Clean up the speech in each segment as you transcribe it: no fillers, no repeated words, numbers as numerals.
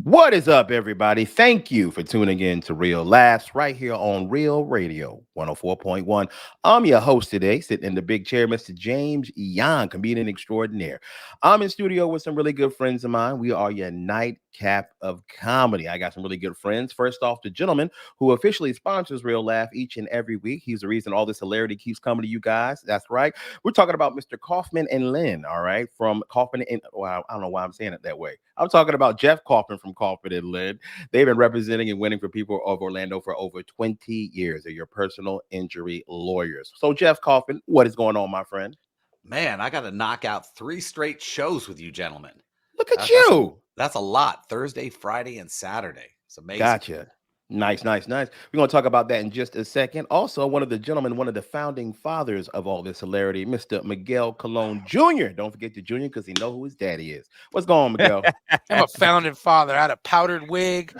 What is up, everybody? Thank you for tuning in to Real Laughs right here on Real Radio 104.1. I'm your host today, sitting in the big chair, Mr. James Young, comedian extraordinaire. I'm in studio with some really good friends of mine. We are your nightcap of comedy. I got some really good friends. First off, the gentleman who officially sponsors Real Laugh each and every week. He's the reason all this hilarity keeps coming to you guys. That's right. We're talking about Mr. Kaufman and Lynn, all right, from Kaufman and, well, I don't know why I'm saying it that way. I'm talking about Jeff Kaufman from Kaufman and Lynn. They've been representing and winning for people of Orlando for over 20 years. They're your personal injury lawyers. So, Jeff Kaufman, what is going on, my friend? Man, I got to knock out 3 straight shows with you gentlemen. Look at That's you. that's a lot. Thursday, Friday, and Saturday. It's amazing. Gotcha. Nice, nice, nice. We're going to talk about that in just a second. Also, one of the gentlemen, one of the founding fathers of all this hilarity, Mr. Miguel Colon Jr. Don't forget the Jr. because he know who his daddy is. What's going on, Miguel? I'm a founding father. I had a powdered wig.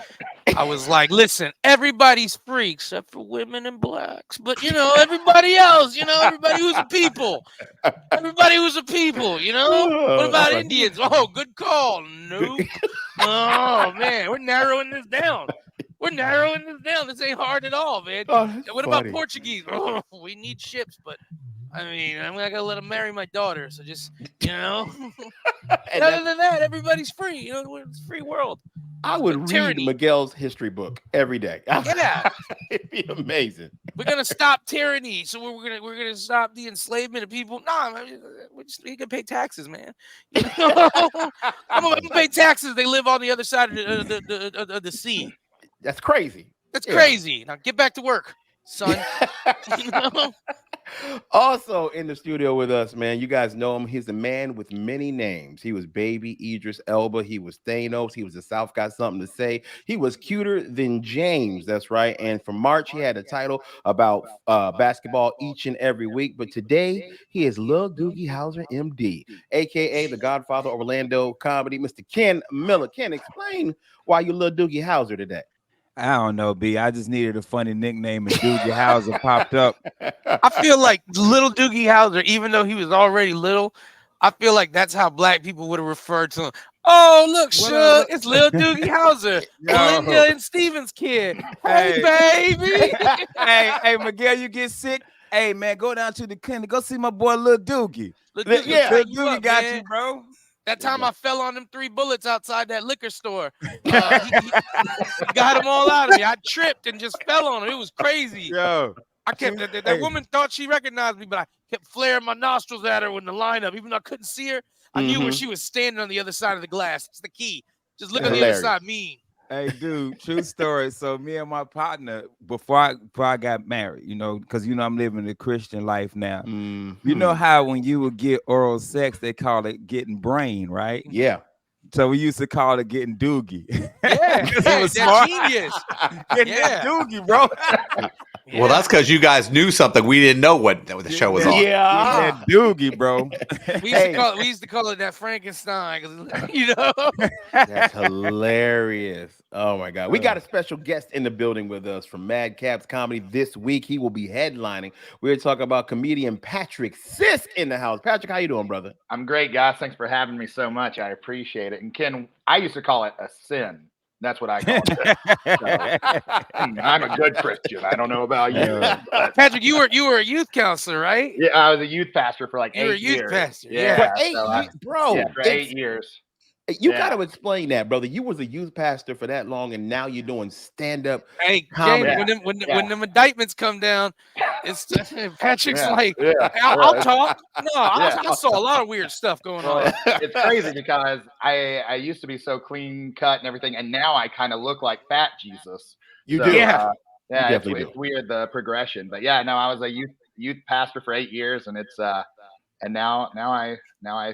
I was like, listen, everybody's free except for women and blacks. But, everybody else, everybody who's a people. Everybody who's a people, What about Indians? Oh, good call. Nope. Oh, man, we're narrowing this down. This ain't hard at all, man. What about Portuguese? Oh, we need ships, but I mean, I'm not gonna let them marry my daughter. So just, Other than that, everybody's free. It's a free world. I would read Miguel's history book every day. Yeah, it'd be amazing. We're gonna stop tyranny, so we're gonna stop the enslavement of people. No, we can pay taxes, man. I'm gonna pay taxes. They live on the other side of the sea. That's crazy. That's crazy. Now get back to work, son. Also in the studio with us, man, you guys know him. He's the man with many names. He was Baby Idris Elba. He was Thanos. He was the South Got Something to Say. He was cuter than James. That's right. And for March, he had a title about basketball each and every week. But today, he is Lil Doogie Howser, MD, a.k.a. the Godfather of Orlando comedy, Mr. Ken Miller. Ken, explain why you Lil Doogie Howser today. I don't know, B. I just needed a funny nickname, and Doogie Howser popped up. I feel like little Doogie Howser, even though he was already little, I feel like that's how black people would have referred to him. Oh, look, Suge, it's little Doogie Howser, Linda and Steven's kid. Hey, baby. hey, Miguel, you get sick? Hey, man, go down to the clinic. Go see my boy, Lil Doogie. Lil Doogie got you, bro. That time I fell on them 3 bullets outside that liquor store. He got them all out of me. I tripped and just fell on him. It was crazy. Yo. I kept that woman thought she recognized me, but I kept flaring my nostrils at her in the lineup. Even though I couldn't see her, I knew where she was standing on the other side of the glass. It's the key. Just look on the other side, mean. Hey, dude, true story. So me and my partner, before I got married, because I'm living the Christian life now. You know how when you would get oral sex, they call it getting brain, right? Yeah. So we used to call it getting doogie. Yeah, he was smart. Genius. Getting that doogie, bro. Well, that's because you guys knew something we didn't know what the show was on. Yeah, that doogie, bro. We used to call it that Frankenstein. That's hilarious. Oh my God, we got a special guest in the building with us from Madcap's Comedy this week. He will be headlining. We're talking about comedian Patrick Sisk in the house. Patrick, how you doing, brother? I'm great, guys. Thanks for having me so much. I appreciate it. And Ken, I used to call it a sin. That's what I call it. So, I'm a good Christian. I don't know about you. Patrick, you were a youth counselor, right? Yeah, I was a youth pastor for like 8 years. You were a youth pastor. Yeah, for 8 years, bro. Yeah, for 8 years. You got to explain that, brother. You was a youth pastor for that long, and now you're doing stand-up comedy. James, when them indictments come down, it's Patrick's I'll talk. No, I saw a lot of weird stuff going on. It's crazy because I used to be so clean cut and everything, and now I kind of look like fat Jesus. You do, it's weird the progression, but yeah, no, I was a youth pastor for 8 years, and it's and now I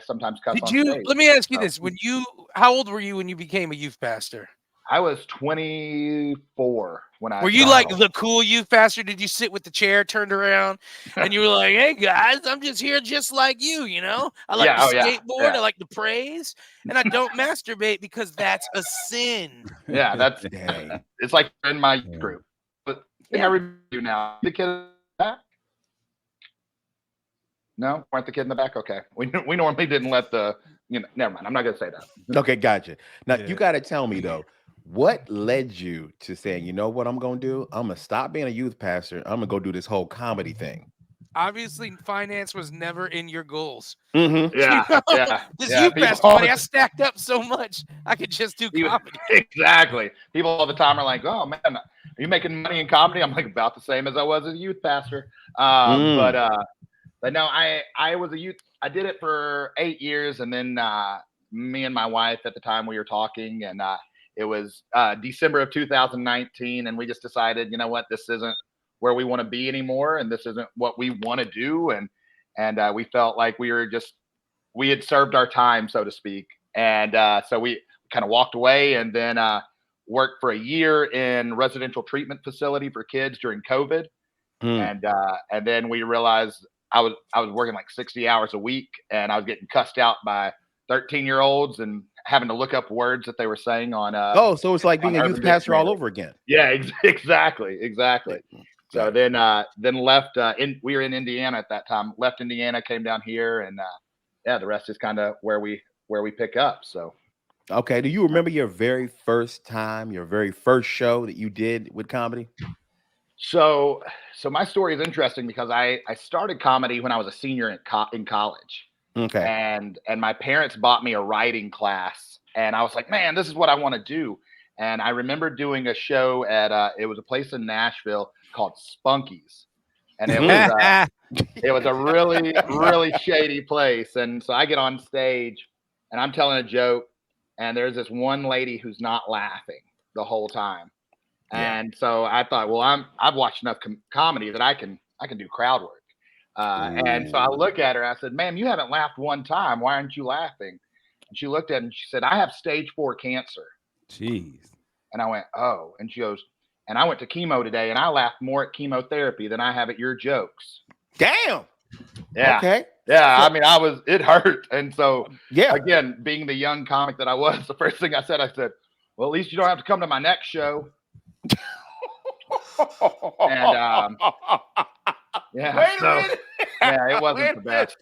sometimes cuss on stage. Let me ask you this: how old were you when you became a youth pastor? I was 24 when I. Were you like the cool youth pastor? Did you sit with the chair turned around and you were like, "Hey guys, I'm just here just like you, I like to skateboard, I like to praise, and I don't masturbate because that's a sin." Yeah, that's it's like in my group, but everybody now the kid back. No, weren't the kid in the back? Okay, we normally didn't let the never mind. I'm not gonna say that. Okay, gotcha. Now Yeah. you got to tell me though, what led you to saying, you know what I'm gonna do? I'm gonna stop being a youth pastor. I'm gonna go do this whole comedy thing. Obviously, finance was never in your goals. Mm-hmm. Yeah, This yeah. youth People pastor money, I stacked up so much, I could just do comedy. Exactly. People all the time are like, "Oh man, are you making money in comedy?" I'm like, about the same as I was as a youth pastor. But no, I was a youth. I did it for 8 years, and then me and my wife at the time we were talking, and it was December of 2019, and we just decided, you know what, this isn't where we want to be anymore, and this isn't what we want to do, and we felt like we had served our time, so to speak, and so we kind of walked away, and then worked for a year in residential treatment facility for kids during COVID, and then we realized I was working like 60 hours a week, and I was getting cussed out by 13-year-olds and having to look up words that they were saying on. So it's like being a youth pastor all over again. Yeah, exactly. So then left. We were in Indiana at that time. Left Indiana, came down here, and the rest is kind of where we pick up. So. Okay. Do you remember your very first time, your very first show that you did with comedy? So my story is interesting because I started comedy when I was a senior in college. Okay. And my parents bought me a writing class, and I was like, man, this is what I want to do. And I remember doing a show at it was a place in Nashville called Spunky's, and it was a really really shady place. And so I get on stage, and I'm telling a joke, and there's this one lady who's not laughing the whole time. And so I thought, well, I've watched enough comedy that I can do crowd work. And so I look at her, I said, ma'am, you haven't laughed one time. Why aren't you laughing? And she looked at me and she said, I have stage 4 cancer. Jeez. And I went, oh. And she goes, and I went to chemo today, and I laughed more at chemotherapy than I have at your jokes. Damn. Yeah. Okay. Yeah. I mean, it hurt. And so, yeah, again, being the young comic that I was, the first thing I said, well, at least you don't have to come to my next show. And Wait a minute. Yeah, it wasn't the best.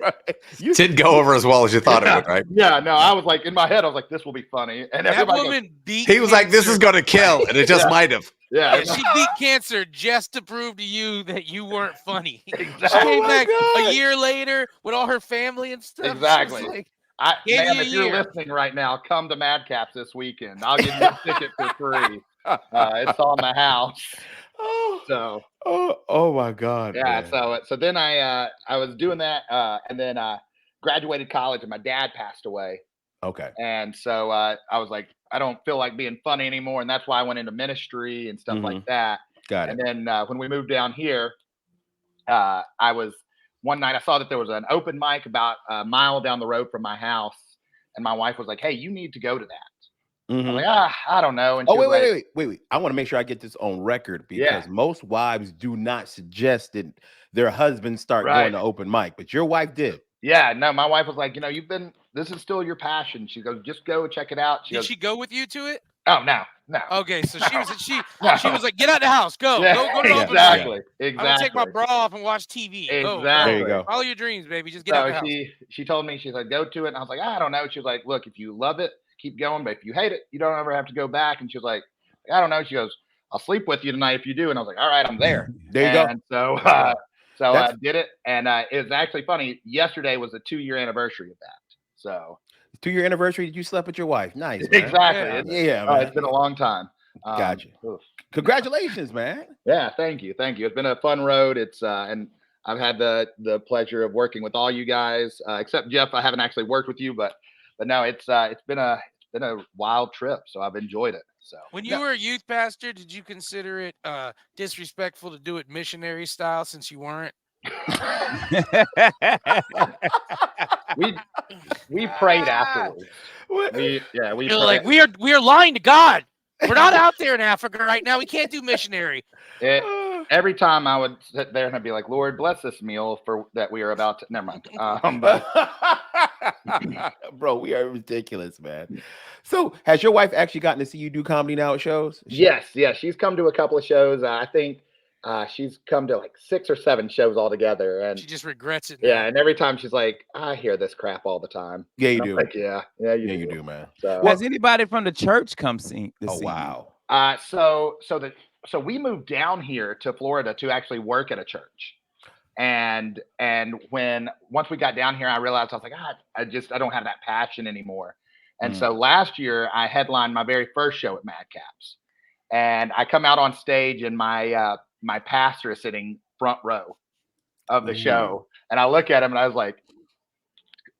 You didn't go over as well as you thought it would, right? Yeah, no, I was like, in my head, I was like, this will be funny. And that woman beat he was cancer. like, this is going to kill, and it just might have. Yeah, she beat cancer just to prove to you that you weren't funny. Exactly. She came back a year later with all her family and stuff. Exactly. Like, ma'am, if you're year. listening right now, come to Madcaps this weekend. I'll give you a ticket for free. It's on the house. Oh my God. Yeah. Man. So then I was doing that, and then graduated college, and my dad passed away. Okay. And so I was like, I don't feel like being funny anymore, and that's why I went into ministry and stuff like that. Got it. And then when we moved down here, one night I saw that there was an open mic about a mile down the road from my house, and my wife was like, "Hey, you need to go to that." I'm like, I don't know. And wait. I want to make sure I get this on record because most wives do not suggest that their husbands start going to open mic, but your wife did. Yeah, no, my wife was like, this is still your passion. She goes, just go check it out. Did she go with you to it? Oh, no. Okay, so she was like, get out the house, go to open mic. Exactly. I'm gonna take my bra off and watch TV. Exactly. Go. There you go. Follow your dreams, baby. Just get out the house. She told me, she's like, go to it. And I was like, I don't know. She was like, look, if you love it, keep going. But if you hate it, you don't ever have to go back. And she was like, I don't know. She goes, I'll sleep with you tonight if you do. And I was like, all right, I'm there. There you go. And so I did it. And it was actually funny. Yesterday was the 2-year anniversary of that. So 2-year anniversary. You slept with your wife. Nice. Man. Exactly. Yeah. It's been a long time. Gotcha. Congratulations, man. Yeah. Thank you. It's been a fun road. And I've had the pleasure of working with all you guys, except Jeff. I haven't actually worked with you, but no, it's been a wild trip. So I've enjoyed it. So when you were a youth pastor, did you consider it disrespectful to do it missionary style since you weren't? we prayed afterwards. You're like, we are lying to God. We're not out there in Africa right now. We can't do missionary. Every time I would sit there and I'd be like, Lord, bless this meal that we are about to. Never mind. Bro, we are ridiculous, man. So, has your wife actually gotten to see you do comedy now at shows? Yes. She's come to a couple of shows. I think She's come to like 6 or 7 shows altogether, and She just regrets it now. yeah, and every time she's like, I hear this crap all the time. Yeah, you And I'm do. like, yeah, You do, man. So, Has anybody from the church come see to Oh see you? wow. so we moved down here to Florida to actually work at a church. And once we got down here, I realized I was like, I don't have that passion anymore. And so last year I headlined my very first show at Madcaps, and I come out on stage, and my my pastor is sitting front row of the show, and I look at him and I was like,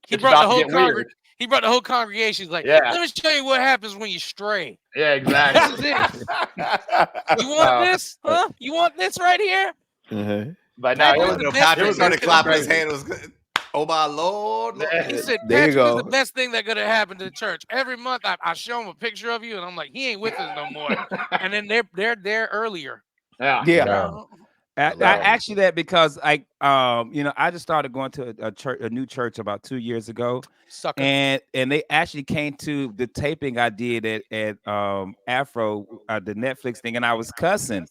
He it's brought about the to whole get weird. He brought the whole congregation. He's like, Yeah. let me show you what happens when you stray. Yeah, exactly. You want this? Huh? You want this right here? But no, Patrick it is was the best Patrick thing started that's clapping gonna his hand. It was good. Oh my Lord! Lord. He said, There you Patrick is go. the best thing that could have happened to the church. Every month I show him a picture of you, and I'm like, he ain't with us no more. And then they're there earlier. Yeah. I asked you that because I just started going to a new church about 2 years ago. Sucker. And they actually came to the taping I did at Afro, the Netflix thing, and I was cussing.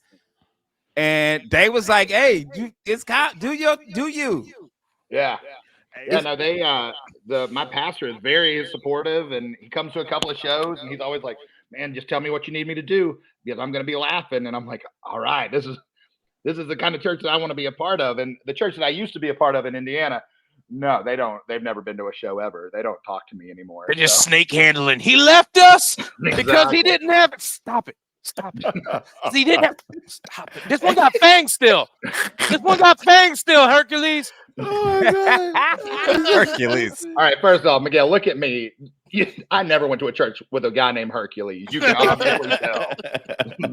And they was like, "Hey, do you?" Yeah. Yeah, no, my pastor is very supportive, and he comes to a couple of shows, and he's always like, man, just tell me what you need me to do, because I'm going to be laughing. And I'm like, all right, this is the kind of church that I want to be a part of. And the church that I used to be a part of in Indiana, no, they've never been to a show ever. They don't talk to me anymore. They're just snake handling. He left us because Exactly. he didn't have it. Stop it. He didn't have. Stop it. This one got fangs still. Hercules. Oh my God. Hercules. All right, first off, Miguel, look at me. I never went to a church with a guy named Hercules. You can obviously tell.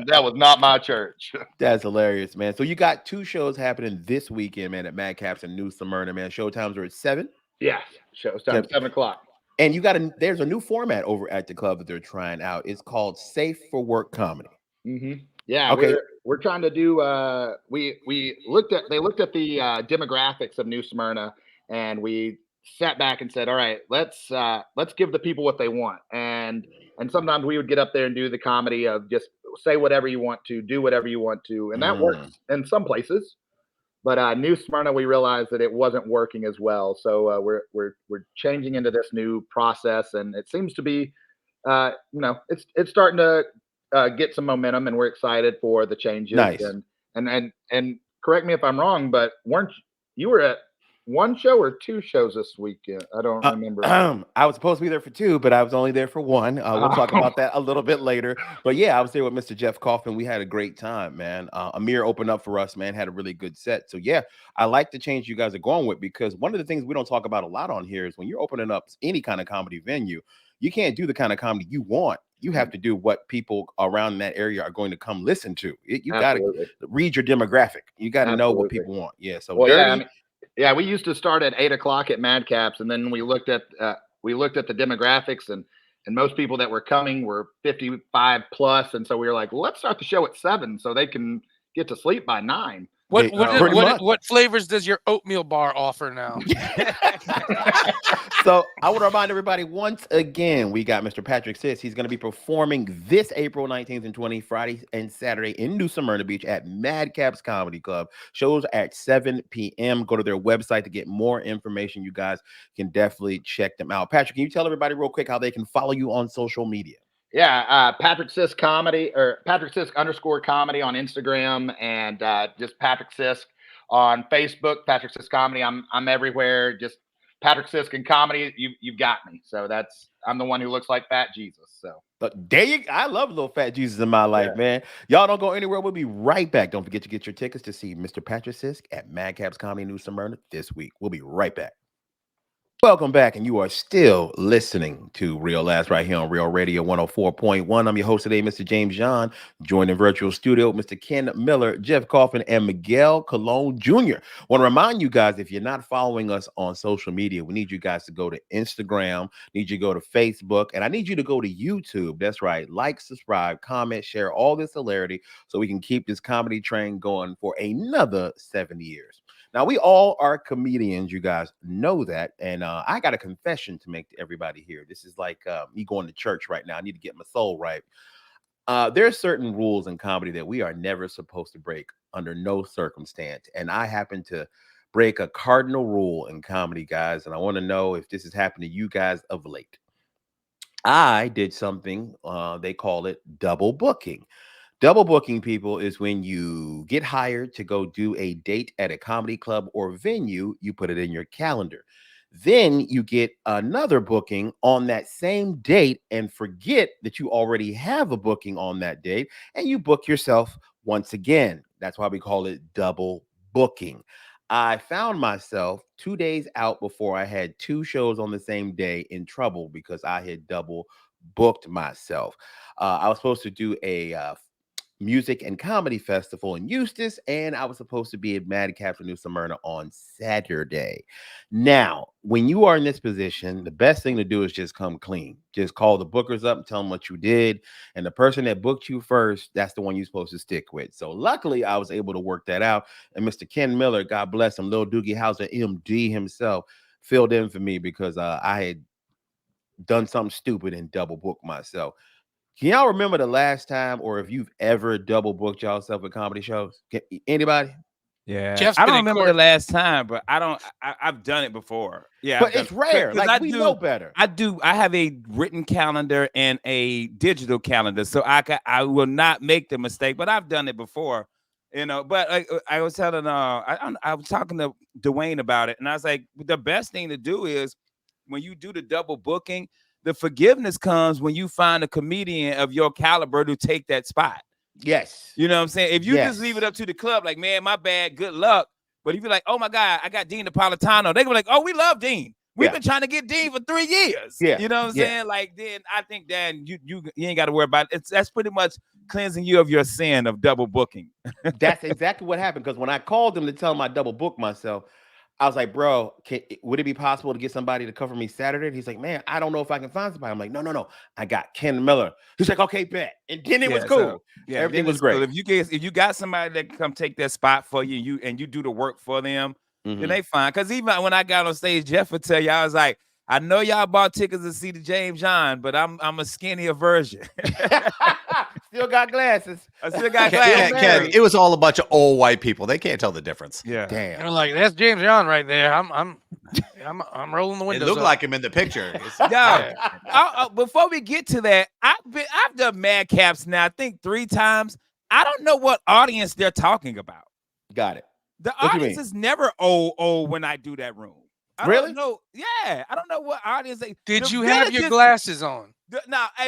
That was not my church. That's hilarious, man. So you got 2 shows happening this weekend, man, at Madcaps and New Smyrna, man. Showtimes are at 7. Yeah, show's time 7 o'clock. And there's a new format over at the club that they're trying out. It's called Safe for Work Comedy. Mm-hmm. Yeah, okay. We're trying to do. They looked at the demographics of New Smyrna, and we sat back and said, all right, let's give the people what they want. And sometimes we would get up there and do the comedy of just say whatever you want to, do whatever you want to, and that works in some places. But New Smyrna, we realized that it wasn't working as well, so we're changing into this new process, and it seems to be, it's starting to get some momentum, and we're excited for the changes. Nice. And correct me if I'm wrong, but you were at 1 show or 2 shows this weekend? I don't remember. I was supposed to be there for 2, but I was only there for 1. We'll talk about that a little bit later. But yeah, I was there with Mr. Jeff Kaufman. We had a great time, man. Amir opened up for us, man, had a really good set. So yeah, I like the change you guys are going with, because one of the things we don't talk about a lot on here is when you're opening up any kind of comedy venue, you can't do the kind of comedy you want. You have to do what people around that area are going to come listen to. You got to read your demographic. You got to know what people want. Yeah. So yeah, we used to start at 8 o'clock at Madcaps, and then we looked at the demographics, and most people that were coming were 55 plus, and so we were like, well, let's start the show at 7 so they can get to sleep by 9. What flavors does your oatmeal bar offer now? So I want to remind everybody once again, we got Mr. Patrick Sisk. He's going to be performing this April 19th and 20th, Friday and Saturday in New Smyrna Beach at Madcaps Comedy Club. Shows at 7 p.m. Go to their website to get more information. You guys can definitely check them out. Patrick, can you tell everybody real quick how they can follow you on social media? Yeah, Patrick Sisk comedy, or Patrick Sisk _comedy on Instagram, and just Patrick Sisk on Facebook. Patrick Sisk comedy. I'm everywhere. Just Patrick Sisk and comedy. You've got me. So I'm the one who looks like Fat Jesus. So I love little Fat Jesus in my life, man. Y'all don't go anywhere. We'll be right back. Don't forget to get your tickets to see Mr. Patrick Sisk at Madcaps Comedy New Smyrna this week. We'll be right back. Welcome back, and you are still listening to Real Last right here on Real Radio 104.1. I'm your host today, Mr. James John, joined in virtual studio with Mr. Ken Miller, Jeff Kaufman, and Miguel Colon Jr. Want to remind you guys, if you're not following us on social media, we need you guys to go to Instagram, need you to go to Facebook, and I need you to go to YouTube. That's right. Like, subscribe, comment, share all this hilarity so we can keep this comedy train going for another 70 years. Now, we all are comedians, you guys know that, and I got a confession to make to everybody here. This is like me going to church right now. I need to get my soul right. There are certain rules in comedy that we are never supposed to break under no circumstance. And I happen to break a cardinal rule in comedy, guys. And I want to know if this has happened to you guys of late. I did something, they call it double booking. Double booking, people, is when you get hired to go do a date at a comedy club or venue, you put it in your calendar. Then you get another booking on that same date and forget that you already have a booking on that date and you book yourself once again. That's why we call it double booking. I found myself 2 days out before I had two shows on the same day in trouble because I had double booked myself. I was supposed to do a music and comedy festival in Eustis, and I was supposed to be at Madcap for New Smyrna on Saturday. Now, when you are in this position, the best thing to do is just come clean. Just call the bookers up and tell them what you did. And the person that booked you first, that's the one you're supposed to stick with. So luckily, I was able to work that out. And Mr. Ken Miller, God bless him, Lil Doogie Howser, MD himself, filled in for me because I had done something stupid and double booked myself. Can y'all remember the last time, or if you've ever double booked yourself at comedy shows? Anybody? Yeah, Jeff's I been don't in remember court. the last time, but I've done it before. Yeah, But it's rare. Like, we know better. I have a written calendar and a digital calendar, so I will not make the mistake. But I've done it before, you know. But I was telling I was talking to Dwayne about it, and I was like, the best thing to do is when you do the double booking, the forgiveness comes when you find a comedian of your caliber to take that spot. Yes. You know what I'm saying? If you Yes. just leave it up to the club, like, man, my bad, good luck. But if you're like, oh my God, I got Dean Napolitano, they go like, oh, we love Dean. We've been trying to get Dean for 3 years. Yeah. You know what I'm saying? Like, then I think that you ain't got to worry about it. That's pretty much cleansing you of your sin of double booking. That's exactly what happened. Because when I called him to tell him I double booked myself, I was like, bro, would it be possible to get somebody to cover me Saturday? And he's like, man, I don't know if I can find somebody. I'm like, no. I got Ken Miller. He's like, okay, bet. And then it was cool. Everything was great. Cool. If you got somebody that can come take that spot for you, and you do the work for them, then they fine. Because even when I got on stage, Jeff would tell you, I was like, I know y'all bought tickets to see the James John, but I'm a skinnier version. Still got glasses. I still got glasses. Ken, it was all a bunch of old white people. They can't tell the difference. Yeah. Damn. They're like, that's James John right there. I'm rolling the It windows. looked up. like him in the picture. Before we get to that, I've done Madcaps now, I think 3 times. I don't know what audience they're talking about. Got it. The What you audience mean? is never old when I do that room. I Really? don't know. Yeah, I don't know what audience they. Did the you have your Villages- glasses on?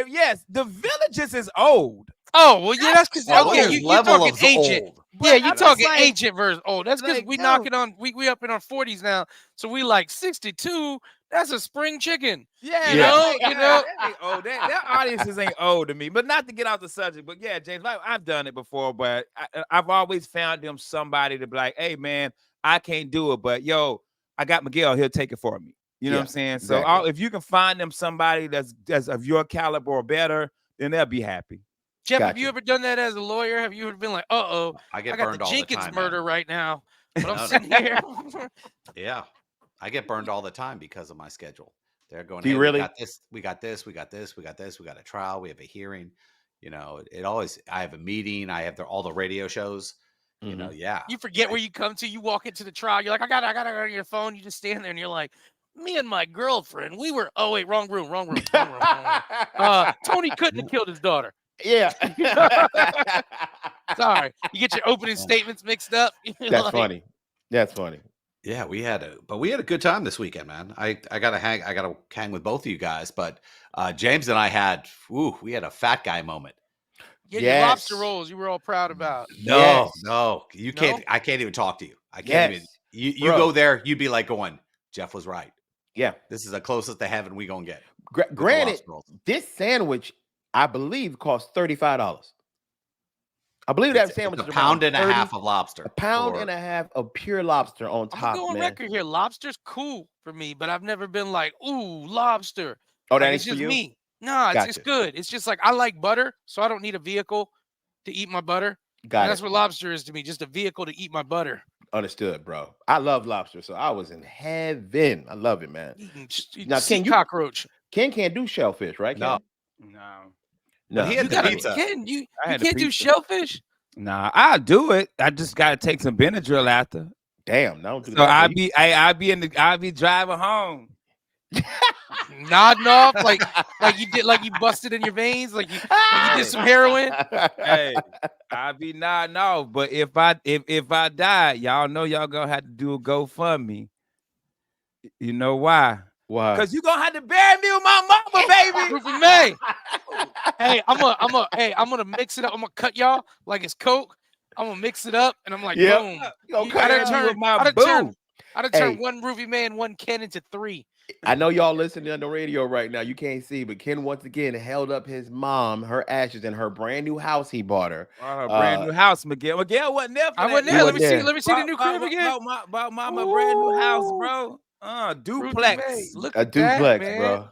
Yes, the Villages is old. Oh, well, yeah, that's because Oh, okay, there's you level talking of ancient. old. Yeah, you I'm talking just saying, ancient version. Oh, that's because like, we yo. knocking on we up in our 40s now, so we like 62. That's a spring chicken. Yeah, You know. that ain't old. That audiences ain't old to me. But not to get off the subject. But yeah, James, I've done it before. But I've always found them somebody to be like, hey man, I can't do it, but yo, I got Miguel. He'll take it for me. You know what I'm saying? Exactly. So if you can find them somebody that's of your caliber or better, then they'll be happy. Jeff, have Gotcha. you ever done that as a lawyer? Have you ever been like, I I get got burned the all the Jenkins time. murder Man. right now, but I'm No, sitting here. Yeah, I get burned all the time because of my schedule. They're going, Do you hey, really? we got this, we got a trial, we have a hearing. You know, it always. I have a meeting. I have all the radio shows. You know, yeah. You forget where you come to. You walk into the trial. You're like, I got to go on your phone. You just stand there and you're like, me and my girlfriend, we were. Oh wait, wrong room. Tony couldn't have killed his daughter. Yeah. Sorry, you get your opening statements mixed up. That's funny. That's funny. Yeah, we had a good time this weekend, man. I gotta hang with both of you guys, but James and I we had a fat guy moment. Yeah, your lobster rolls you were all proud about. No, Yes. you can't. I can't even talk to you. I Yes. can't even. You go there, you'd be like going, Jeff was right. Yeah. This is the closest to heaven we gonna get. Granted, lobster rolls. this sandwich, I believe, cost $35. I believe that sandwich It's is a pound around and a half of lobster. a pound and a half of pure lobster on I'm top, gonna go on man. record here. Lobster's cool for me, but I've never been like, ooh, lobster. Oh, that Like, ain't it's for just you? me. No, it's Gotcha. good. It's just like I like butter, so I don't need a vehicle to eat my butter. Got And that's it. what lobster is to me, just a vehicle to eat my butter. Understood, bro. I love lobster, so I was in heaven. I love it, man. Eating Now, sea can you- cockroach. Ken can't do shellfish, right? No. Ken? No. But he You had the gotta, pizza. Ken, you I had a can't do pizza. shellfish. Nah, I'll do it. I just gotta take some Benadryl after. Damn, don't do So that. I'll be driving home. Nodding off like you did, like you busted in your veins, like you did some heroin. Hey, I'll be nodding off. But if I die, y'all know y'all gonna have to do a GoFundMe. You know why? Why? Because you gonna have to bury me with my mama, baby. Ruby May. Hey, I'm gonna mix it up. I'm gonna cut y'all like it's Coke. I'm gonna mix it up, and I'm like, Yep. boom. You gonna I cut done it up. turned, with my I done boo. turned, I done Hey. turned one Ruby May and one Ken into 3. I know y'all listening on the radio right now. You can't see, but Ken once again held up his mom, her ashes in her brand new house he bought her. Her brand new house, Miguel. Miguel wasn't there for I that. wasn't He there. wasn't there. Let me see the new crib again. About my brand new house, Ooh. bro. Ruby Duplex. May. Look A at that, duplex, man.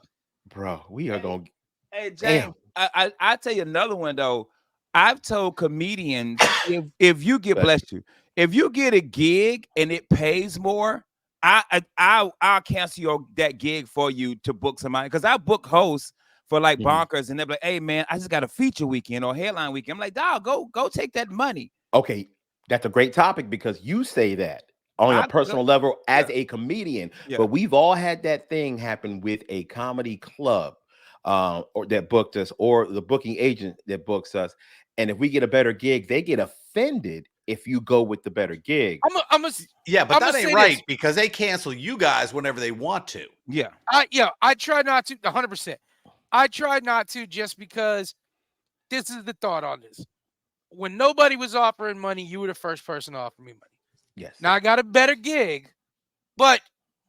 bro. We are gonna. Hey, Damn. James, I tell you another one though. I've told comedians if you get bless you, if you get a gig and it pays more, I'll cancel that gig for you to book somebody, because I book hosts for like bonkers and they're like, hey man, I just got a feature weekend or headline weekend. I'm like, dog, go take that money. Okay, that's a great topic because you say that on a personal level as a comedian, but we've all had that thing happen with a comedy club or that booked us, or the booking agent that books us. And if we get a better gig, they get offended if you go with the better gig. Yeah, but that ain't right, this. because they cancel you guys whenever they want to. Yeah. I try not to 100%. I try not to, just because this is the thought on this. When nobody was offering money, you were the first person to offer me money. Yes. Now I got a better gig, but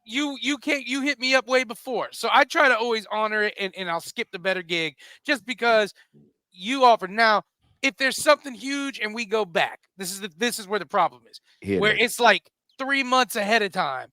you hit me up way before. So I try to always honor it, and I'll skip the better gig just because you offered. Now, if there's something huge and we go back, this is where the problem is. Where it's like 3 months ahead of time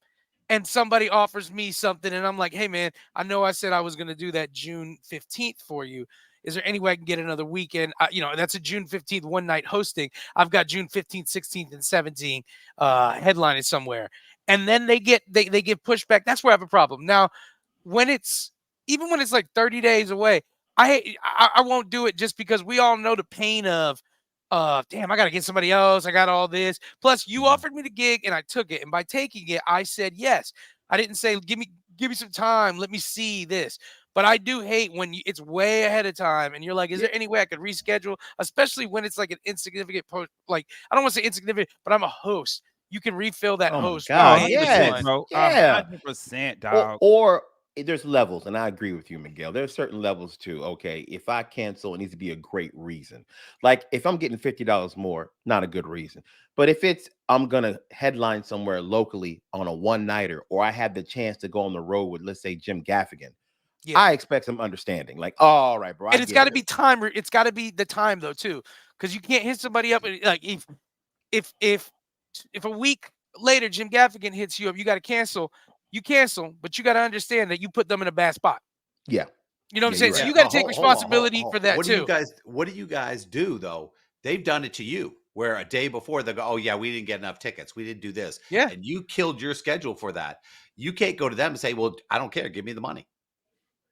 and somebody offers me something and I'm like, hey man, I know I said I was going to do that June 15th for you. Is there any way I can get another weekend? That's a June 15th one night hosting. I've got June 15th, 16th, and 17th headlining somewhere. And then they get pushed back. That's where I have a problem. Now, when it's like 30 days away, I won't do it, just because we all know the pain of damn, I gotta get somebody else. I got all this. Plus, you offered me the gig and I took it. And by taking it, I said yes. I didn't say give me some time. Let me see this. But I do hate when it's way ahead of time and you're like, is there any way I could reschedule? Especially when it's like an insignificant post. Like, I don't want to say insignificant, but I'm a host. You can refill that host. God, yes, bro. yeah, 100%, dog. Or there's levels, and I agree with you, Miguel. There's certain levels too. Okay, if I cancel, it needs to be a great reason. Like if I'm getting $50 more, not a good reason. But if it's I'm gonna headline somewhere locally on a one-nighter, or I have the chance to go on the road with, let's say, Jim Gaffigan, I expect some understanding. Like, all right, bro. And it's got to be time. It's got to be the time though too, because you can't hit somebody up and, like, if a week later Jim Gaffigan hits you up, you got to cancel. You cancel, but you got to understand that you put them in a bad spot. Yeah. You know what I'm saying? Right. So you got to take responsibility for that too. What do you guys do though? They've done it to you, where a day before they go, oh yeah, we didn't get enough tickets. We didn't do this. Yeah. And you killed your schedule for that. You can't go to them and say, well, I don't care. Give me the money.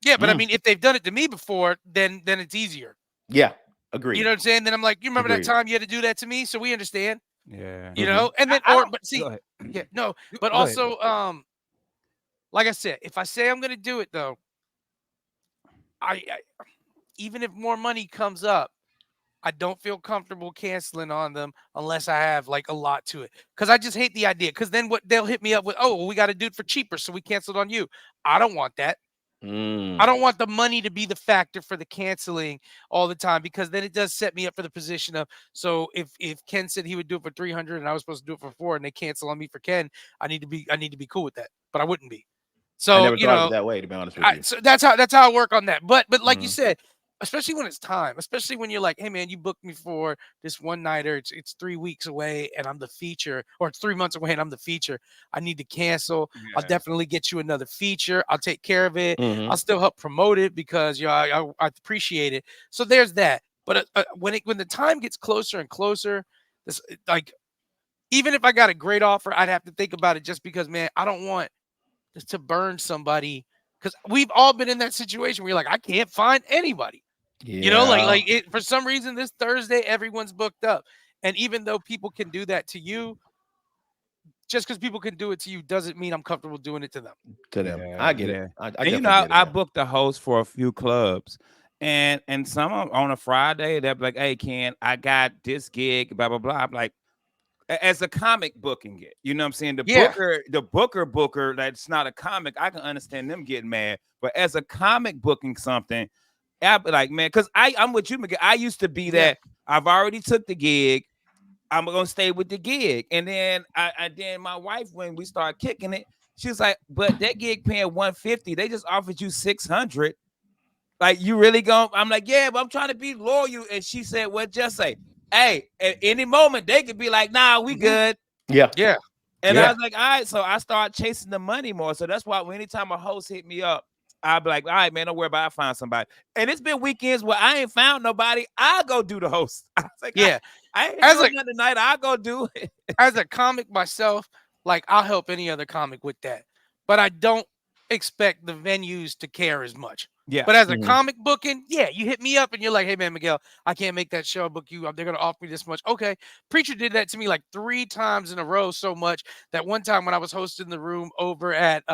Yeah, but I mean, if they've done it to me before, then it's easier. Yeah. Agree. You know what I'm saying? Then I'm like, you remember that time you had to do that to me? So we understand. Yeah. You know, and then but also, like I said, if I say I'm gonna do it though, I even if more money comes up, I don't feel comfortable canceling on them unless I have like a lot to it. Because I just hate the idea. Because then what they'll hit me up with, oh, well, we got a dude for cheaper, so we canceled on you. I don't want that. I don't want the money to be the factor for the canceling all the time, because then it does set me up for the position of, so if Ken said he would do it for 300 and I was supposed to do it for 4 and they cancel on me for Ken, I need to be cool with that, but I wouldn't be. So I never thought of it that way, to be honest with you. So that's how I work on that. But like you said, especially when it's time, especially when you're like, hey man, you booked me for this one nighter. It's 3 weeks away and I'm the feature, or it's 3 months away and I'm the feature. I need to cancel. Yeah. I'll definitely get you another feature. I'll take care of it. I'll still help promote it because I appreciate it. So there's that. But when the time gets closer and closer, this, like, even if I got a great offer, I'd have to think about it, just because, man, I don't want to burn somebody, because we've all been in that situation where you're like, I can't find anybody. You know, like it for some reason this Thursday everyone's booked up. And even though people can do that to you, just because people can do it to you doesn't mean I'm comfortable doing it to them. I get it. I and definitely you know, get it, I man. booked a host for a few clubs, and some on a Friday they're like, "Hey, Ken, I got this gig, blah blah blah." I'm like, as a comic booking it, you know what I'm saying? The booker that's not a comic, I can understand them getting mad, but as a comic booking something, I'd be like, man, because I'm with you, Miguel. I used to be that. I've already took the gig. I'm gonna stay with the gig, and then then my wife, when we started kicking it, she was like, "But that gig paying 150, they just offered you 600. Like, you really going?" I'm like, "Yeah, but I'm trying to be loyal." And she said, "Well, just say, hey, at any moment they could be like, nah, we good." Yeah. And I was like, all right. So I started chasing the money more. So that's why anytime a host hit me up, I'd be like, all right, man, don't worry about it. I'll find somebody. And it's been weekends where I ain't found nobody. I'll go do the host. I was like, I ain't doing nothing tonight. I'll go do it. As a comic myself, like, I'll help any other comic with that. But I don't expect the venues to care as much. Yeah. But as a comic booking, you hit me up and you're like, "Hey, man, Miguel, I can't make that show. Book you. They're going to offer me this much." Okay. Preacher did that to me like 3 times in a row, so much that one time when I was hosting the room over at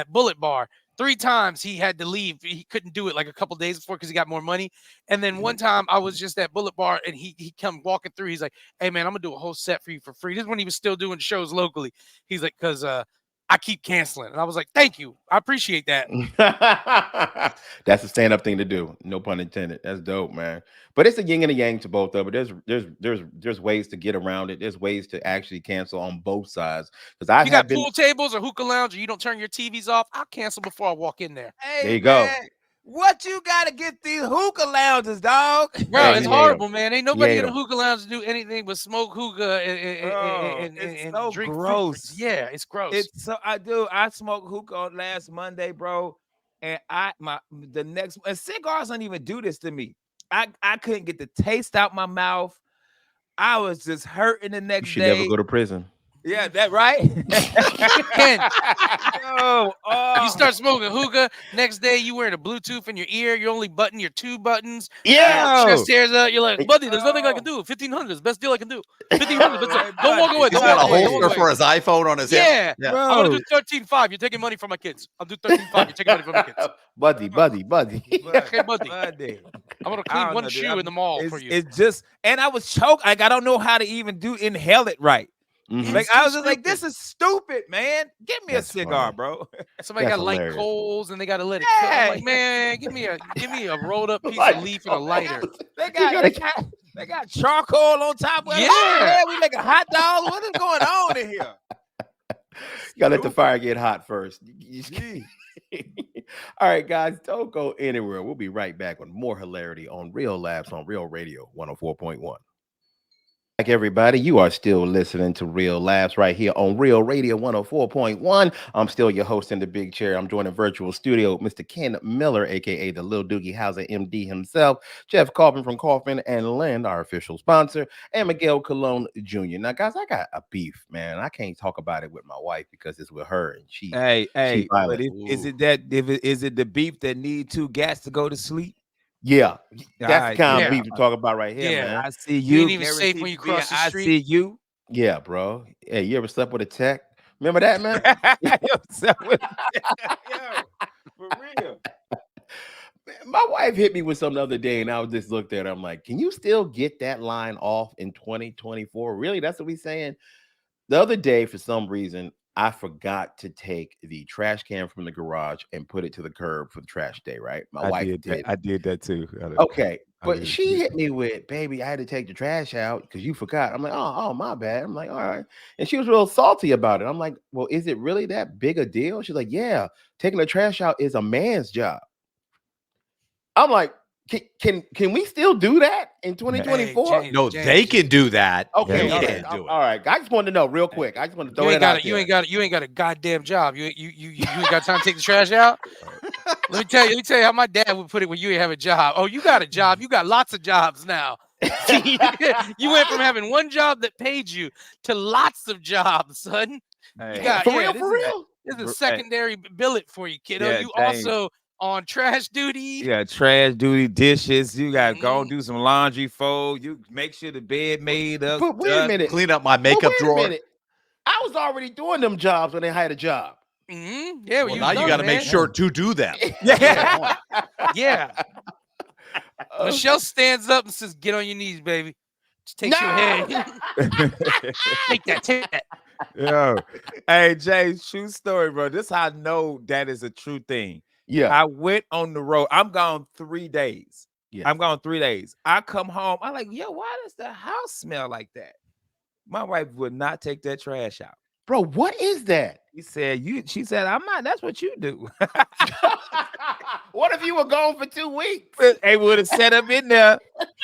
Bullet Bar, 3 times he had to leave. He couldn't do it like a couple days before because he got more money. And then one time I was just at Bullet Bar and he come walking through. He's like, "Hey, man, I'm going to do a whole set for you for free." This is when he was still doing shows locally. He's like, "Because I keep canceling." And I was like, "Thank you. I appreciate that." That's a stand-up thing to do. No pun intended. That's dope, man. But it's a yin and a yang to both of it. There's ways to get around it. There's ways to actually cancel on both sides. Because you got pool tables or hookah lounge, or you don't turn your TVs off, I'll cancel before I walk in there. Hey, there you go. What you gotta get these hookah lounges, dog? Bro, it's horrible, man. Ain't nobody in a hookah lounge to do anything but smoke hookah and so drink gross. Fruit. Yeah, it's gross. It's so I smoked hookah on last Monday, bro, and and cigars don't even do this to me. I couldn't get the taste out my mouth. I was just hurting the next day. You should never go to prison. Yeah, that right. Ken, you start smoking hookah. Next day, you wearing a Bluetooth in your ear. You only button your 2 buttons. Yeah, chest hairs up. You're like, "Buddy, there's nothing I can do. 1,500 is the best deal I can do. 1,500. Don't walk away. He's got a holster for his iPhone on his hip. Yeah. I'm gonna do 13.5. You're taking money from my kids. I'll do 13.5. You're taking money from my kids. Buddy. Okay, buddy. I'm gonna clean one shoe in the mall for you. It's just, and I was choked. Like, I don't know how to even inhale it right. Like, I was just like, this is stupid, man. Give me a cigar, bro. Somebody got to light coals and they got to let it cook. I'm like, man, give me a rolled up piece of leaf and a lighter. They got charcoal on top of it. Yeah, we making hot dogs. What is going on in here? You gotta let the fire get hot first. All right, guys, don't go anywhere. We'll be right back with more hilarity on Real Laughs on Real Radio 104.1. Like everybody, you are still listening to Real Laughs right here on Real Radio 104.1. I'm still your host in the big chair. I'm joining virtual studio, Mr. Ken Miller, aka the Lil Doogie Howser MD himself, Jeff Kaufman from Kaufman and Lynn, our official sponsor, and Miguel Colon Jr. Now, guys, I got a beef, man. I can't talk about it with my wife because it's with her, and she. Hey, but is it the beef that need 2 gats to go to sleep? Yeah, that's the kind of beef we're talking about right here, man. I see you. You ain't even safe when you cross the street. I see you. Yeah, bro. Hey, you ever slept with a tech? Remember that, man? For real. My wife hit me with something the other day, and I just looked at her. I'm like, can you still get that line off in 2024? Really? That's what we're saying? The other day, for some reason, I forgot to take the trash can from the garage and put it to the curb for the trash day, right? My wife did. I did that too. Okay. But she hit me with, "Baby, I had to take the trash out because you forgot." I'm like, oh, my bad. I'm like, all right. And she was real salty about it. I'm like, well, is it really that big a deal? She's like, yeah, taking the trash out is a man's job. I'm like, can we still do that in 2024? No, they can do that. Okay, you can't do it. All right. I just wanted to know real quick. I just want to throw it out there. You ain't got a goddamn job. You ain't got time to take the trash out. Let me tell you how my dad would put it when you ain't have a job. Oh, you got a job. You got lots of jobs now. You went from having one job that paid you to lots of jobs, son. For real. This is a secondary billet for you, kiddo. Yeah, you also on trash duty. Yeah, trash duty, dishes. You got to go do some laundry, fold. You make sure the bed made up. But wait a minute. Clean up my But makeup wait a drawer. minute. I was already doing them jobs when they had a job. Yeah, Well, now you got to make sure to do them. Yeah. Yeah. Michelle stands up and says, "Get on your knees, baby." Just takes your head. Take that. Yo, hey Jay, true story, bro. This how I know that is a true thing. Yeah. I went on the road. I'm gone 3 days. Yeah. I'm gone 3 days. I come home. I'm like, yo, why does the house smell like that? My wife would not take that trash out. Bro, what is that? She said, I'm not. That's what you do. What if you were gone for 2 weeks? They would have set up in there.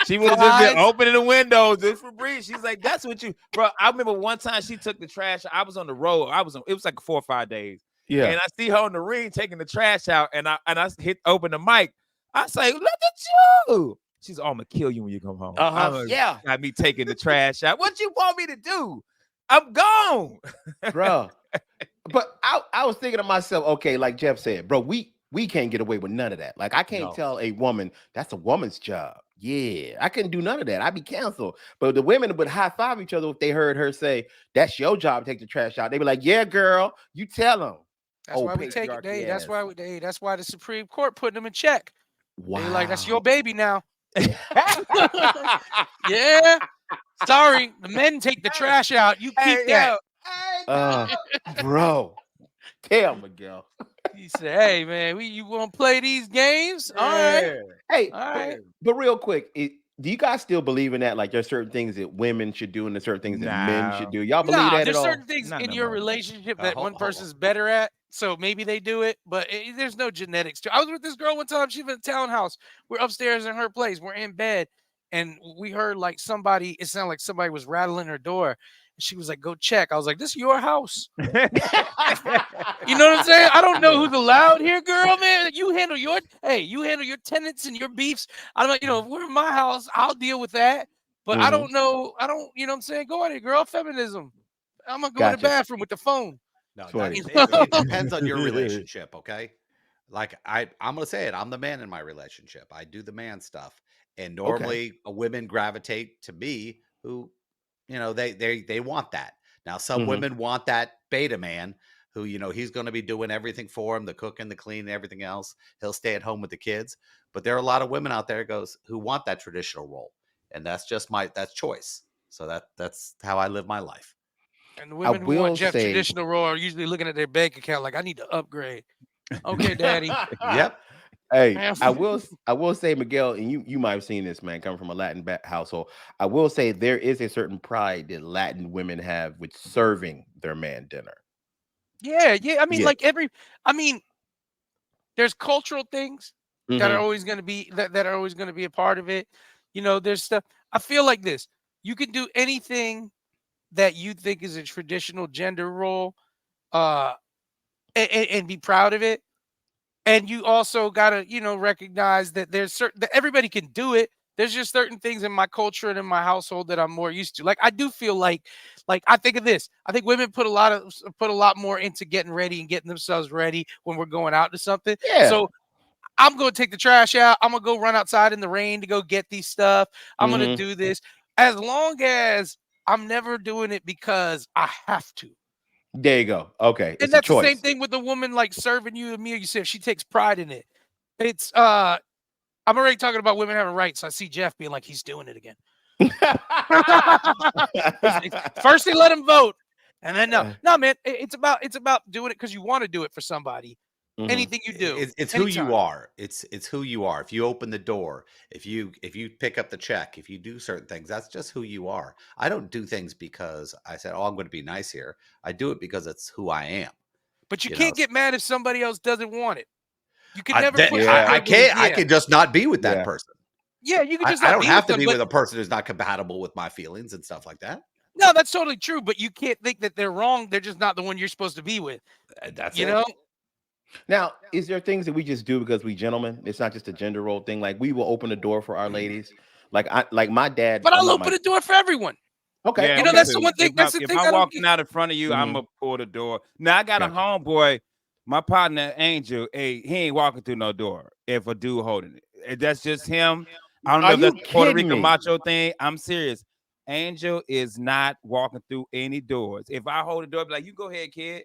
She would have just been opening the windows just for breeze. She's like, that's what you, bro. I remember one time she took the trash. I was on the road. It was like 4 or 5 days. Yeah. And I see her on the ring taking the trash out, and I open the mic. I say, look at you. She's, oh, I'm gonna kill you when you come home. Yeah. Got me taking the trash out. What you want me to do? I'm gone. Bro. But I was thinking to myself, okay, like Jeff said, bro, we can't get away with none of that. Like, I can't tell a woman that's a woman's job. Yeah, I couldn't do none of that. I'd be canceled. But the women would high five each other if they heard her say, that's your job to take the trash out. They'd be like, yeah, girl, you tell them. That's why we take it. That's why the Supreme Court putting them in check. Wow. They're like, that's your baby now. Yeah. Sorry, the men take the trash out. You keep that. Bro. Tell Miguel. He said, hey, man, you want to play these games? All right. Hey, all right. But real quick, do you guys still believe in that? Like, there's certain things that women should do and there's certain things that men should do. Y'all believe that at all? There's certain things in your relationship that one person's better at. So maybe they do it, but there's no genetics to it. I was with this girl one time. She was in a townhouse. We're upstairs in her place. We're in bed. And we heard like it sounded like somebody was rattling her door. And she was like, go check. I was like, this is your house. You know what I'm saying? I don't know who's allowed here, girl, man. You handle your tenants and your beefs. I'm like, we're in my house. I'll deal with that. But I don't know. You know what I'm saying? Go on here, girl. Feminism. I'm going to go in the bathroom with the phone. No, it depends on your relationship, okay? Like, I'm going to say it. I'm the man in my relationship. I do the man stuff. And normally women gravitate to me who, they want that. Now, some women want that beta man who, he's going to be doing everything for him, the cooking, the cleaning, everything else. He'll stay at home with the kids. But there are a lot of women out there who want that traditional role. And that's just that's choice. So that's how I live my life. And the women who want Jeff's traditional role are usually looking at their bank account like, I need to upgrade. Okay, daddy. Yep. Hey, I will say, Miguel, and you might have seen this, man, coming from a Latin household. I will say there is a certain pride that Latin women have with serving their man dinner. Yeah. I mean, there's cultural things that are always going to be that are always going to be a part of it. There's stuff. I feel like this. You can do anything that you think is a traditional gender role, and be proud of it. And you also gotta, recognize that that everybody can do it. There's just certain things in my culture and in my household that I'm more used to. Like, I do feel like I think of this. I think women put a lot more into getting ready and getting themselves ready when we're going out to something. Yeah. So I'm going to take the trash out. I'm going to go run outside in the rain to go get these stuff. I'm going to do this as long as I'm never doing it because I have to. There you go. Okay. And that's the same thing with the woman like serving you a meal. You said she takes pride in it. It's I'm already talking about women having rights. I see Jeff being like, he's doing it again. First they let him vote. And then no, man, it's about doing it because you want to do it for somebody. Anything you do, it's who you are. It's who you are. If you open the door, if you pick up the check, if you do certain things, that's just who you are. I don't do things because I said, "Oh, I'm going to be nice here." I do it because it's who I am. But you can't get mad if somebody else doesn't want it. You can never. I can't. I can just not be with that person. Yeah, you can just. I don't have to be with a person who's not compatible with my feelings and stuff like that. No, that's totally true. But you can't think that they're wrong. They're just not the one you're supposed to be with. That's it. Now, is there things that we just do because we gentlemen? It's not just a gender role thing. Like, we will open the door for our ladies. Like my dad. But I'll open the door for everyone. Okay. Yeah, that's the one thing. If I'm walking out in front of you, I'm gonna pull the door. Now I got a homeboy my partner Angel, he ain't walking through no door if a dude holding it. That's just him. I don't know if that's the Puerto Rican macho thing. I'm serious. Angel is not walking through any doors. If I hold a door, be like, you go ahead, kid.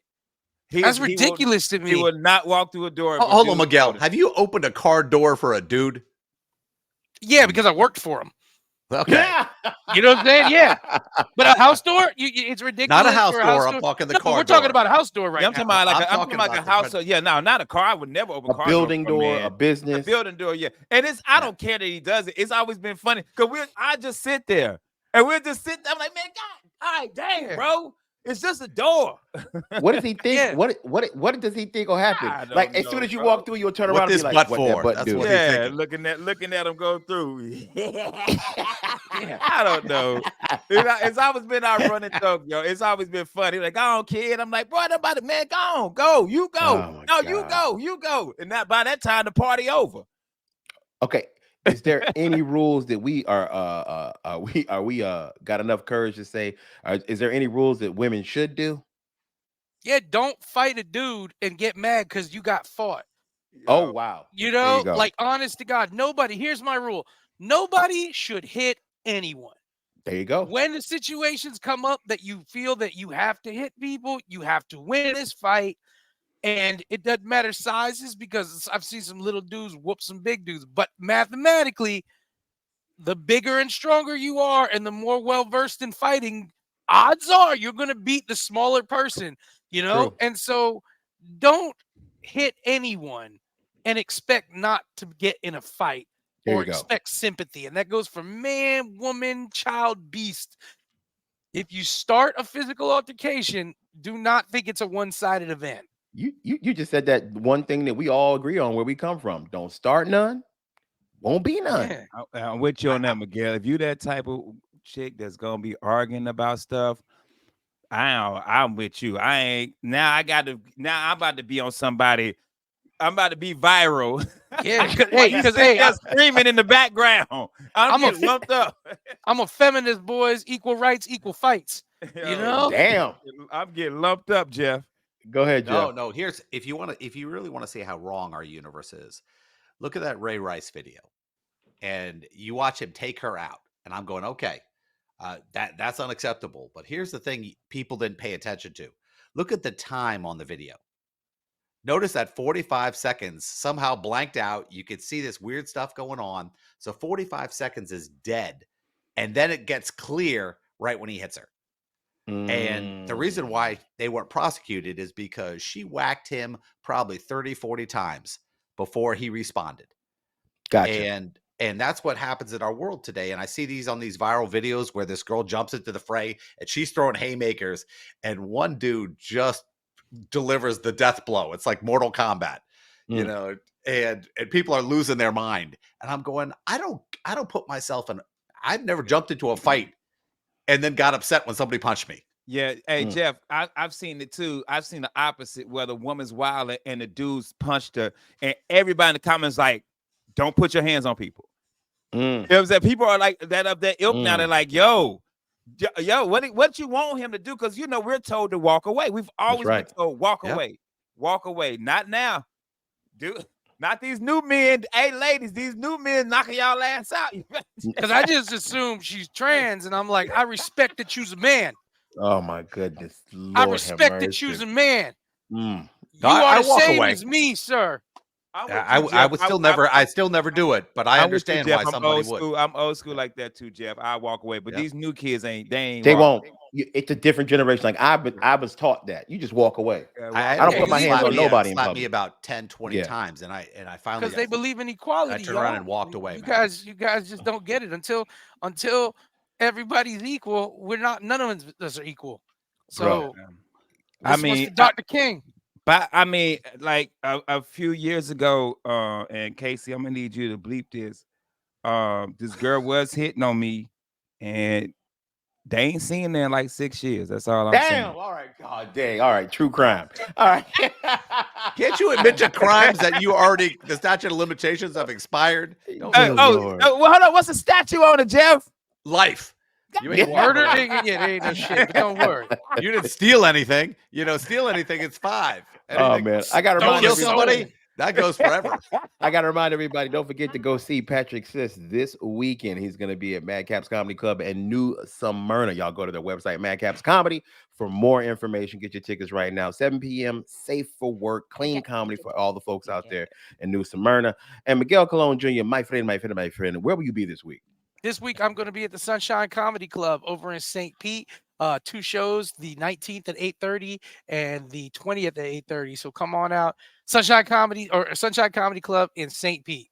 That's ridiculous to me. He would not walk through a door. Hold on, Miguel. Have you opened a car door for a dude? Yeah, because I worked for him. Okay. You know what I'm saying? Yeah. But a house door, it's ridiculous. Not a house door. I'm talking the car door. We're talking about a house door right now. I'm talking about a house door. Yeah, no, not a car. I would never open a car building door, a business. A building door, yeah. And I don't care that he does it. It's always been funny because I just sit there and we'll just sit there. I'm like, man, God, all right, dang, bro. It's just a door. What does he think? Yeah. What does he think will happen? Like as soon as you walk through, you'll turn around and be like, "What that butt do?" Yeah, looking at him go through. I don't know. It's always been our running joke, yo. It's always been funny. Like, go on, kid. I'm like, bro, nobody, man, go on, go, you go. No, you go. And by that time, the party over. Okay. Is there any rules that we got enough courage to say? Is there any rules that women should do? Yeah, don't fight a dude and get mad because you got fought. Oh wow! You know, like honest to God, nobody. Here's my rule: nobody should hit anyone. There you go. When the situations come up that you feel that you have to hit people, you have to win this fight. And it doesn't matter sizes because I've seen some little dudes whoop some big dudes. But mathematically, the bigger and stronger you are and the more well-versed in fighting, odds are you're going to beat the smaller person, you know? True. And so don't hit anyone and expect not to get in a fight or expect sympathy. And that goes for man, woman, child, beast. If you start a physical altercation, do not think it's a one-sided event. You just said that one thing that we all agree on where we come from. Don't start none, won't be none. Yeah. I'm with you on that, Miguel. If you that type of chick that's gonna be arguing about stuff, I'm with you. I'm about to be on somebody. I'm about to be viral. Yeah, because I'm screaming in the background. I'm lumped up. I'm a feminist, boys. Equal rights, equal fights. You know? Damn. I'm getting lumped up, Jeff. Go ahead, Jeff. No. Here's if you really want to see how wrong our universe is, look at that Ray Rice video, and you watch him take her out. And I'm going, okay, that's unacceptable. But here's the thing: people didn't pay attention to. Look at the time on the video. Notice that 45 seconds somehow blanked out. You could see this weird stuff going on. So 45 seconds is dead, and then it gets clear right when he hits her. And the reason why they weren't prosecuted is because she whacked him probably 30, 40 times before he responded. Gotcha. And that's what happens in our world today. And I see these on these viral videos where this girl jumps into the fray and she's throwing haymakers and one dude just delivers the death blow. It's like Mortal Kombat, you know, and people are losing their mind. And I'm going, I don't put myself in, I've never jumped into a fight and then got upset when somebody punched me. Yeah. Hey, Jeff, I've seen it too. I've seen the opposite where the woman's wild and the dude's punched her. And everybody in the comments like, don't put your hands on people. You know what I'm saying? People are like that up that ilk now. They're like, yo, what you want him to do? Because, you know, we're told to walk away. We've always been told, walk away. Not now. Dude. Not these new men. Hey, ladies, these new men knocking y'all ass out. Because I just assume she's trans, and I'm like, I respect that you's a man. Oh my goodness, Lord, I respect that you's a man. You are the same as me, sir. I still never do it, but I understand why somebody would. I'm old school like that too, Jeff. I walk away, but these new kids they won't. It's a different generation. Like I was taught that you just walk away. I don't put my hands on nobody. Slapped me about 10, 20 times, and I finally because they believe in equality. I turned around and walked away. You guys just don't get it until everybody's equal. We're not. None of us are equal. So I mean, Dr. King. But I mean, like a few years ago, and Casey, I'm gonna need you to bleep this. This girl was hitting on me, and they ain't seen her in like 6 years. That's all I'm saying. Damn. All right. God dang. All right. True crime. All right. Can't you admit to crimes that the statute of limitations have expired? Well, hold on. What's the statute on it, Jeff? Life. You ain't Murder walking away. ain't ain't no shit, but don't worry. You didn't steal anything. Steal anything, it's 5. Oh Anything, man, I gotta Don't remind kill assault. somebody, that goes forever. I gotta remind everybody, don't forget to go see Patrick Sisk this weekend. He's gonna be at Madcaps Comedy Club in New Smyrna. Y'all go to their website, Madcaps Comedy, for more information. Get your tickets right now. 7 p.m. Safe for work, clean comedy for all the folks out there in New Smyrna. And Miguel Colon Jr., my friend. Where will you be this week? This week I'm going to be at the Sunshine Comedy Club over in St. Pete. 2 shows, the 19th at 8:30 and the 20th at 8:30. So come on out, Sunshine Comedy Club in St. Pete.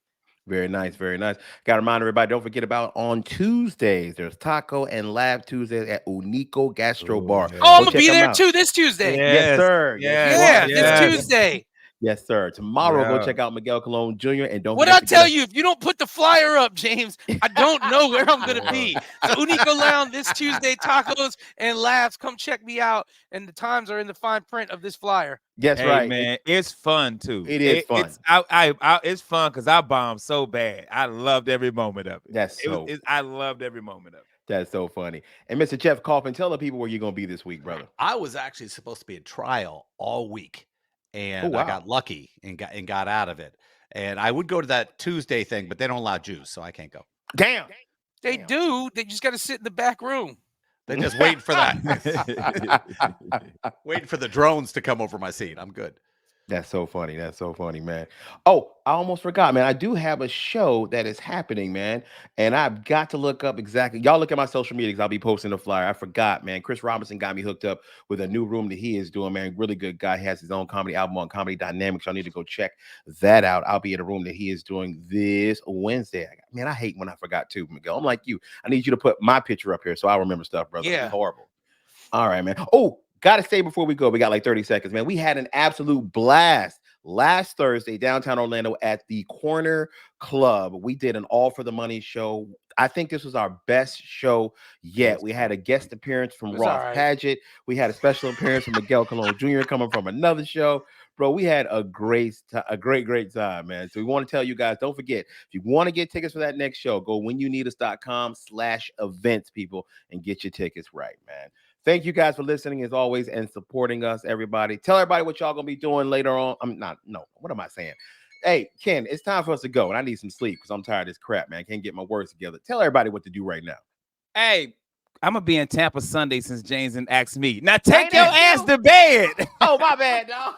Very nice, very nice. Got to remind everybody, don't forget about on Tuesdays, there's Taco and Lab Tuesdays at Unico Gastro Bar. yeah. Oh, I'm Go going to be check 'em there out. too this Tuesday. Yes, sir. Yeah, you this are. Tuesday. Yes, sir. Tomorrow, go Yeah. check out Miguel Colon Jr. And don't What forget I to tell get you, if you don't put the flyer up, James, I don't know where I'm going to be. So Unico Lounge this Tuesday, tacos and laughs. Come check me out. And the times are in the fine print of this flyer. Yes, Hey, right. man, it's fun too. It is fun. It's fun because I bombed so bad. I loved every moment of it. That's so. I loved every moment of it. That's so funny. And Mr. Jeff Coffin, tell the people where you're gonna be this week, brother. I was actually supposed to be at trial all week, and wow. I got lucky and got out of it. And I would go to that Tuesday thing, but they don't allow Jews, so I can't go. Damn. They do. They just got to sit in the back room. They're just waiting for that. Waiting for the drones to come over my seat. I'm good. That's so funny. That's so funny, man. Oh, I almost forgot, man. I do have a show that is happening, man. And I've got to look up exactly. Y'all look at my social media because I'll be posting the flyer. I forgot, man. Chris Robinson got me hooked up with a new room that he is doing, man. Really good guy. He has his own comedy album on Comedy Dynamics. Y'all need to go check that out. I'll be in a room that he is doing this Wednesday. Man, I hate when I forgot too, Miguel. I'm like you. I need you to put my picture up here so I remember stuff, brother. Yeah. It's horrible. All right, man. Oh, gotta say before we go, we got like 30 seconds, man. We had an absolute blast last Thursday, downtown Orlando at the Corner Club. We did an all for the money show. I think this was our best show yet. We had a guest appearance from Ross Padgett. We had a special appearance from Miguel Colon Jr. coming from another show. Bro, we had a great time, man. So we want to tell you guys, don't forget, if you want to get tickets for that next show, go whenyouneedus.com/events, people, and get your tickets right, man. Thank you guys for listening as always and supporting us, everybody. Tell everybody what y'all gonna be doing later on. What am I saying? Hey, Ken, it's time for us to go, and I need some sleep because I'm tired of this crap, man. I can't get my words together. Tell everybody what to do right now. Hey, I'm gonna be in Tampa Sunday since James and asked me. Now take your ass to bed. Oh, my bad, dog.